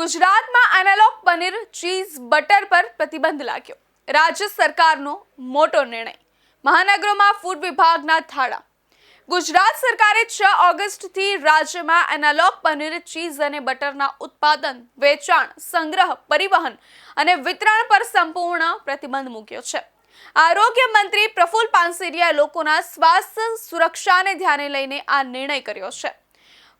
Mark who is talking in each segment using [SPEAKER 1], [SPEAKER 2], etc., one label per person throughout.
[SPEAKER 1] ગુજરાતમાં analogue paneer cheese butter પર પ્રતિબંધ લાગ્યો. રાજ્ય સરકારનો મોટો નિર્ણય. મહાનગરોમાં ફૂડ વિભાગના થાળા. ગુજરાત સરકારે 6 ઓગસ્ટથી રાજ્યમાં એનાલોગ પનીર ચીઝ અને બટરના ઉત્પાદન, વેચાણ, સંગ્રહ, પરિવહન અને વિતરણ પર સંપૂર્ણ પ્રતિબંધ મૂક્યો છે. આરોગ્ય મંત્રી પ્રફુલ પાનસેરિયાએ લોકોના સ્વાસ્થ્ય સુરક્ષાને ધ્યાને લઈને આ નિર્ણય કર્યો છે.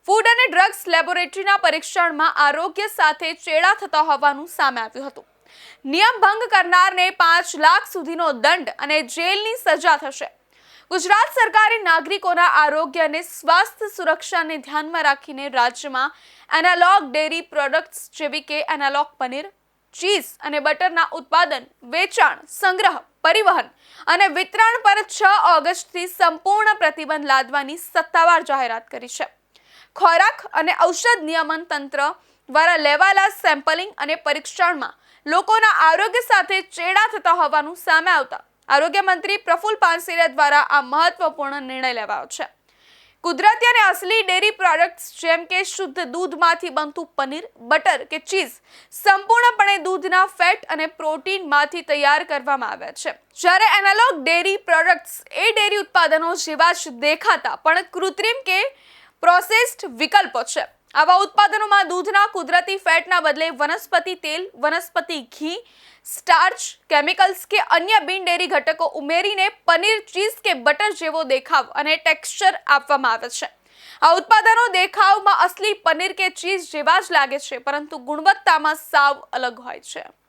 [SPEAKER 1] ફૂડ અને ડ્રગ્સ લેબોરેટરીના પરીક્ષણમાં આરોગ્ય સાથે ચેડા થતા હોવાનું સામે આવ્યું હતું. નિયમ ભંગ કરનારને 5 લાખ સુધીનો દંડ અને જેલની સજા થશે. ગુજરાત સરકારે નાગરિકોના આરોગ્ય અને સ્વાસ્થ્ય સુરક્ષાને ધ્યાનમાં રાખીને રાજ્યમાં એનાલોગ ડેરી પ્રોડક્ટ્સ જેવી કે એનાલોગ પનીર, ચીઝ અને બટરના ઉત્પાદન, વેચાણ, સંગ્રહ, પરિવહન અને વિતરણ પર 6 ઓગસ્ટથી સંપૂર્ણ પ્રતિબંધ લાદવાની સત્તાવાર જાહેરાત કરી છે. ખોરાક અને ઔષધ નિયમન તંત્ર દ્વારા લેવાયેલા સેમ્પલિંગ અને પરીક્ષણમાં લોકોના આરોગ્ય સાથે ચેડા થતા હોવાનું સામે આવતા આરોગ્ય મંત્રી પ્રફુલ પાનસેરિયા દ્વારા આ મહત્વપૂર્ણ નિર્ણય લેવાયો છે. કુદરતી અને અસલી ડેરી પ્રોડક્ટ્સ જેમ કે શુદ્ધ દૂધમાંથી બનતું પનીર, બટર કે ચીઝ સંપૂર્ણપણે દૂધના ફેટ અને પ્રોટીનમાંથી તૈયાર કરવામાં આવ્યા છે. જ્યારે એનાલોગ ડેરી પ્રોડક્ટ્સ એ ડેરી ઉત્પાદનો જેવા જ દેખાતા પણ કૃત્રિમ કે પ્રોસેસ્ડ વિકલ્પો છે. આવા ઉત્પાદનોમાં દૂધના કુદરતી ફેટના બદલે વનસ્પતિ તેલ, વનસ્પતિ ઘી, સ્ટાર્ચ, કેમિકલ્સ કે અન્ય બિન ડેરી ઘટકો ઉમેરીને પનીર, ચીઝ કે બટર જેવો દેખાવ અને ટેક્સચર આપવામાં આવે છે. આ ઉત્પાદનો દેખાવમાં અસલી પનીર કે ચીઝ જેવા જ લાગે છે, પરંતુ ગુણવત્તામાં સાવ અલગ હોય છે.